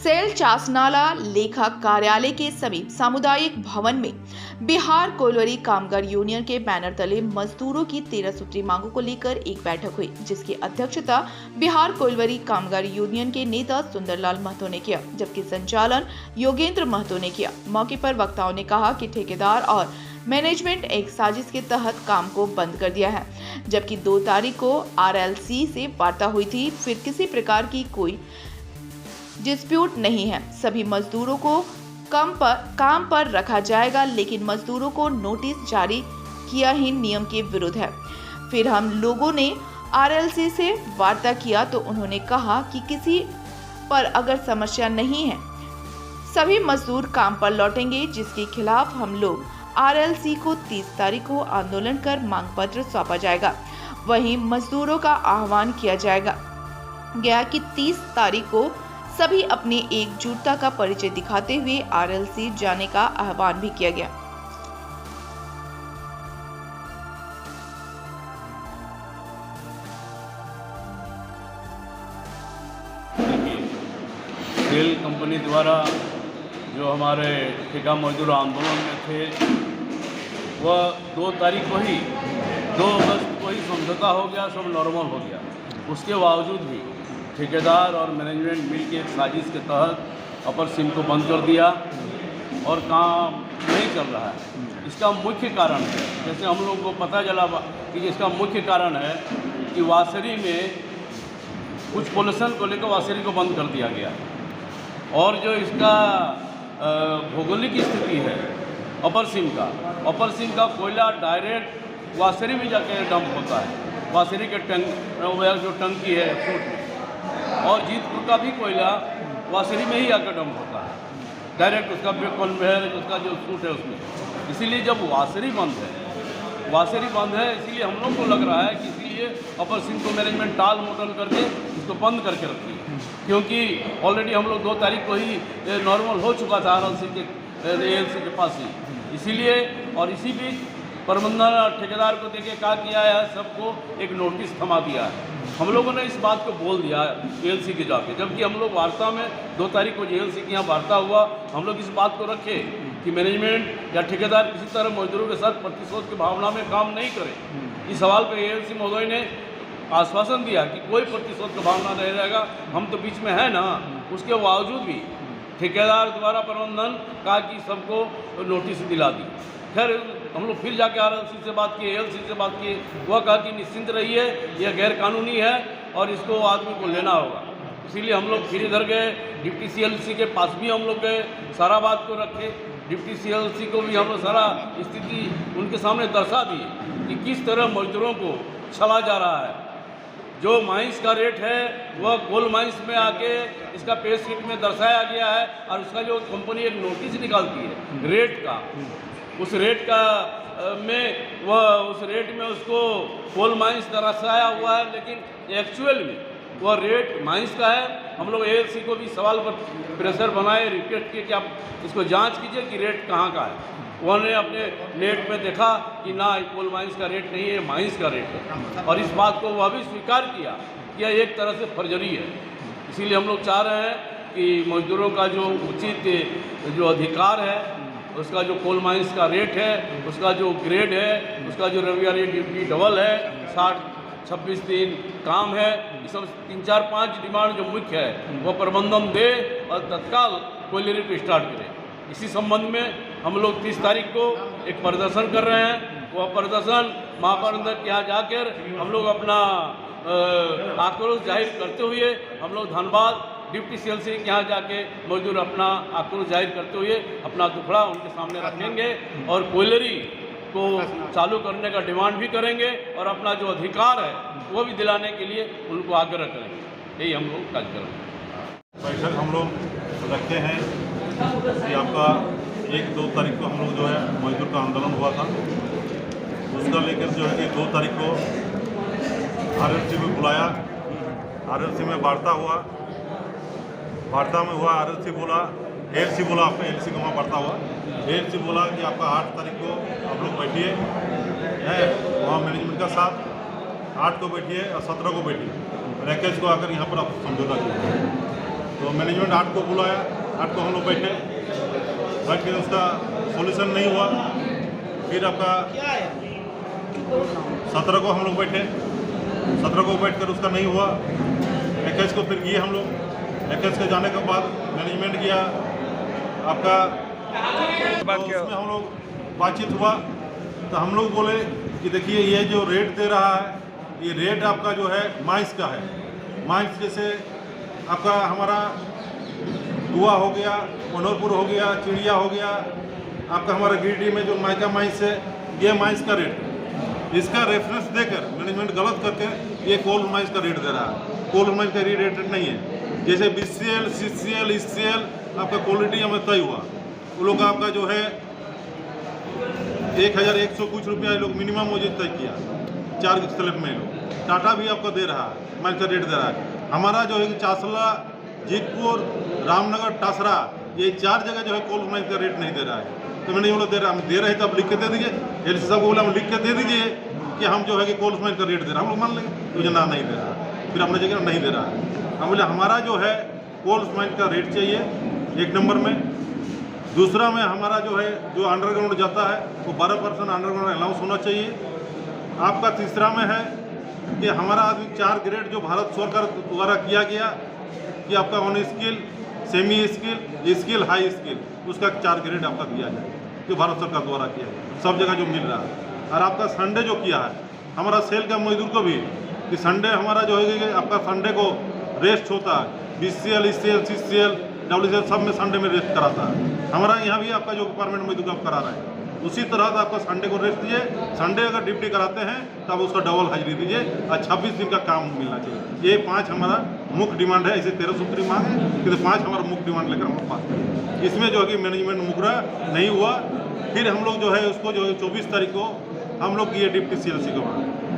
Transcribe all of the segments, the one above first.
Cell Chasnala लेखा कार्यालय के समीप सामुदायिक भवन में बिहार कोयलरी कामगार यूनियन के बैनर तले मजदूरों की 13 सूत्री मांगों को लेकर एक बैठक हुई, जिसकी अध्यक्षता बिहार कोयलरी कामगार यूनियन के नेता सुंदरलाल महतो ने किया, जबकि संचालन योगेंद्र महतो ने किया। मौके पर वक्ताओं ने कहा कि ठेकेदार और मैनेजमेंट एक साजिश के तहत काम को बंद कर दिया है, जबकि 2 तारीख को RLC से वार्ता हुई थी। फिर किसी प्रकार की कोई डिस्प्यूट नहीं है। सभी मजदूरों को काम पर रखा जाएगा, लेकिन मजदूरों को नोटिस जारी किया ही नियम के विरुद्ध है। फिर हम लोगों ने RLC से वार्ता किया तो उन्होंने कहा कि किसी पर अगर समस्या नहीं है, सभी मजदूर काम पर लौटेंगे, जिसके खिलाफ हम लोग RLC को 30 तारीख को आंदोलन कर मांग पत्र सौंपा जाएगा। वहीं मजदूरों का आह्वान किया गया कि 30 तारीख को सभी अपनी एकजुटता का परिचय दिखाते हुए RLC जाने का आह्वान भी किया गया। सेल कंपनी द्वारा जो हमारे ठेका मजदूर आंदोलन में थे, वह 2 तारीख को ही 2 अगस्त को ही समझौता हो गया, सब नॉर्मल हो गया। उसके बावजूद भी ठेकेदार और मैनेजमेंट मिल के एक साजिश के तहत अपर सिम को बंद कर दिया और काम नहीं चल रहा है। इसका मुख्य कारण है, जैसे हम लोग को पता चला कि इसका मुख्य कारण है कि वासरी में कुछ पोल्यूशन को लेकर वासरी को बंद कर दिया गया। और जो इसका भौगोलिक स्थिति है अपर सिम का कोयला डायरेक्ट वासरी में जाके डंप होता है, वासरी के जो टंकी है फूट में, और जीतपुर का भी कोयला वासरी में ही आकर डंप होता है डायरेक्ट, उसका कन्वेयर उसका जो सूट है उसमें। इसीलिए जब वासरी बंद है इसीलिए हम लोग को लग रहा है कि इसीलिए अपर सिम को मैनेजमेंट टाल मटोल करके इसको बंद करके रखी है, क्योंकि ऑलरेडी हम लोग 2 तारीख को ही नॉर्मल हो चुका था ALC के पास ही। इसीलिए और इसी बीच प्रबंधन ठेकेदार को देके क्या किया है, सबको एक नोटिस थमा दिया है। हम लोगों ने इस बात को बोल दिया ALC के जाके, जबकि हम लोग वार्ता में 2 तारीख को ALC के यहाँ वार्ता हुआ, हम लोग इस बात को रखे कि मैनेजमेंट या ठेकेदार किसी तरह मजदूरों के साथ प्रतिशोध की भावना में काम नहीं करे। इस सवाल पर ALC महोदय ने आश्वासन दिया कि कोई प्रतिशोध की भावना नहीं रहेगा, हम तो बीच में है ना। उसके बावजूद भी ठेकेदार द्वारा प्रबंधन कहा कि सबको नोटिस दिला दी। खैर हम लोग फिर जाके RLC से बात किए, ALC से बात किए, वह कहा कि निश्चिंत रहिए, यह गैर कानूनी है और इसको आदमी को लेना होगा। इसीलिए हम लोग फिर इधर गए, डिप्टी CLC के पास भी हम लोग गए, सारा बात को रखे। डिप्टी CLC को भी हम लोग सारा स्थिति उनके सामने दर्शा दिए कि किस तरह मजदूरों को छला जा रहा है। जो माइंस का रेट है वह कोल माइंस में आके इसका पे शीट में दर्शाया गया है, और उसका जो कंपनी एक नोटिस निकालती है रेट का, उस रेट का उस रेट में उसको कोल माइंस दर्शाया हुआ है, लेकिन एक्चुअल में वह रेट माइंस का है। हम लोग ALC को भी सवाल पर प्रेशर बनाए, रिक्वेस्ट किए कि आप इसको जांच कीजिए कि रेट कहाँ का है। उन्होंने अपने नेट में देखा कि ना, कोल माइंस का रेट नहीं है, माइंस का रेट है, और इस बात को वह भी स्वीकार किया कि यह एक तरह से फर्जरी है। इसीलिए हम लोग चाह रहे हैं कि मजदूरों का जो उचित जो अधिकार है, उसका जो कोल माइंस का रेट है, उसका जो ग्रेड है, उसका जो रविवारी ड्यूटी डबल है, 60-26 दिन काम है, ये सब 3-4-5 डिमांड जो मुख्य है वो प्रबंधन दे और तत्काल कोयलरी को स्टार्ट करे। इसी संबंध में हम लोग 30 तारीख को एक प्रदर्शन कर रहे हैं। वह प्रदर्शन महाप्रबंधक के यहाँ जाकर हम लोग अपना आक्रोश जाहिर करते हुए हम लोग धनबाद डिप्टी CLC के यहाँ जाके मजदूर अपना आक्रोश जाहिर करते हुए अपना दुखड़ा उनके सामने रखेंगे और कोयलरी को चालू करने का डिमांड भी करेंगे और अपना जो अधिकार है वो भी दिलाने के लिए उनको आग्रह करेंगे। यही हम लोग कार्य करेंगे। बैठक हम लोग रखते हैं कि आपका 1-2 तारीख को हम लोग जो है मजदूर का आंदोलन हुआ था, उसका लेकर जो है कि 2 तारीख को RLC में बुलाया, RLC में वार्ता हुआ, RLC बोला, ALC बोला, आपका ALC का वहाँ वार्ता हुआ, ALC बोला कि आपका 8 तारीख को आप लोग बैठिए है वहाँ मैनेजमेंट का साथ, 8 को बैठिए और 17 को बैठिए, पैकेज को आकर यहाँ पर आप समझौता कीजिए। तो मैनेजमेंट 8 को बुलाया, 8 को हम लोग बैठ के उसका सॉल्यूशन नहीं हुआ। फिर आपका 17 को हम लोग बैठे, 17 को बैठ कर उसका नहीं हुआ। 21 को फिर गए हम लोग, 21 के जाने के बाद मैनेजमेंट गया आपका, तो उसमें हम लोग बातचीत हुआ। तो हम लोग बोले कि देखिए ये जो रेट दे रहा है, ये रेट आपका जो है माइंस का है। माइंस जैसे आपका हमारा दुआ हो गया, मनोहरपुर हो गया, चिड़िया हो गया, आपका हमारा गिरिडीह में जो माइका माइंस है, ये माइंस का रेट, इसका रेफरेंस देकर मैनेजमेंट गलत करके ये कोल माइंस का रेट दे रहा है। कोल माइंस का रेट नहीं है। जैसे BCL, CCL, SCL आपका क्वालिटी हमें तय हुआ, वो लोग का आपका जो है 1100 कुछ रुपया ये लोग मिनिमम मुझे तय किया 4 स्लैब में। लोग टाटा भी आपको दे रहा है, माइंस का रेट दे रहा है। हमारा जो है चासला, जीतपुर, रामनगर, टासरा, ये 4 जगह जो है कोल माइंस का रेट नहीं दे रहा है। तो मैंने बोला दे रहा, हम दे रहे तो आप लिख के दे दीजिए। एलसी साहब को बोला हम लिख के दे दीजिए कि हम जो है कि कोल माइंस का रेट दे रहा, हम लोग मान लेंगे। तो मुझे ना नहीं दे रहा, फिर हमने जगह नहीं दे रहा है। हम बोले हमारा जो है कोल माइंस का रेट चाहिए 1 नंबर में। दूसरा में हमारा जो है जो अंडरग्राउंड जाता है वो 12% अंडरग्राउंड अलाउंस होना चाहिए। आपका तीसरा में है कि हमारा आदमी 4 ग्रेड जो भारत सरकार द्वारा किया गया कि आपका on skill, semi skill, skill, high skill, उसका 4 ग्रेड आपका दिया जाए जो भारत सरकार द्वारा किया है, सब जगह जो मिल रहा है। और आपका संडे जो किया है हमारा सेल का मजदूर को भी कि संडे हमारा जो है कि आपका संडे को रेस्ट होता है। BCL, SCL, CCL, WCL सब में संडे में रेस्ट कराता है। हमारा यहाँ भी आपका जो परमानेंट मजदूर आप करा रहे हैं, उसी तरह से आपका संडे को रेस्ट दीजिए। संडे अगर ड्यूटी कराते हैं तब उसका डबल हाजिरी दीजिए और 26 दिन का काम मिलना चाहिए। ये 5 हमारा मुख्य डिमांड है। ऐसे 13 सूत्री मांग है कि 5 हमारा मुख्य डिमांड लेकर हमारे पास है। इसमें जो है कि मैनेजमेंट मुकरा नहीं हुआ। फिर हम लोग जो है उसको जो है 24 तारीख को हम लोग किए डिप्टी CLC को।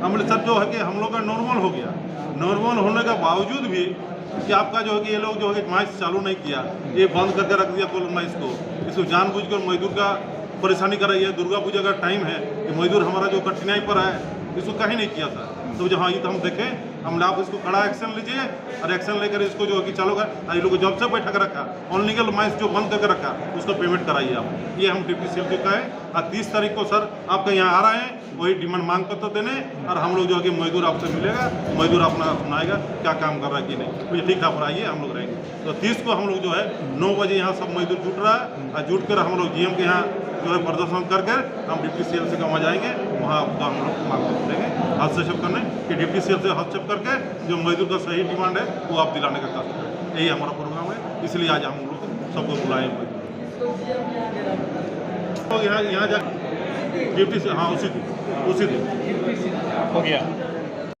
हम लोग सब जो है कि हम लोग का नॉर्मल हो गया। नॉर्मल होने के बावजूद भी कि आपका जो है कि ये लोग जो है कि माइंस चालू नहीं किया, ये बंद करके रख दिया कोल माइंस को। इसको जानबूझकर मजदूर का परेशानी कर रही है। दुर्गा पूजा का टाइम है कि मजदूर हमारा जो कठिनाई पर है, इसको कहीं नहीं किया था। तो जहाँ ये तो हम देखें, हम आप इसको कड़ा एक्शन लीजिए और एक्शन लेकर इसको जो है कि चालू कर। ये लोग जब से बैठक रखा ऑनलीगल माइंस जो बंद करके रखा उसका पेमेंट कराइए आप। ये हम डिप्टी CLC का है। और 30 तारीख को सर आपका यहाँ आ रहे हैं, वही डिमांड मांग पत्र देने, और हम लोग जो है कि मजदूर आपसे मिलेगा, मजदूर अपना सुनाएगा क्या काम कर रहा है कि नहीं। तो ये ठीक ठाक आइए, हम लोग रहेंगे। तो 30 को हम लोग जो है 9 बजे यहाँ सब मजदूर जुट रहा है और जुट कर हम लोग GM के यहाँ जो है प्रदर्शन करके हम डिप्टी CLC का वहाँ जाएंगे। वहाँ आपका हम लोग मांग पत्र देंगे हस्तक्षेप करने कि डिप्टी CLC हस्तक्षेप करके जो मजदूर का सही डिमांड है वो आप दिलाने का काम करें। यही हमारा प्रोग्राम है, इसलिए आज हम लोग सबको बुलाए हुए। तो यहाँ जा डिप्टी से, हाँ उसी दिन हो गया।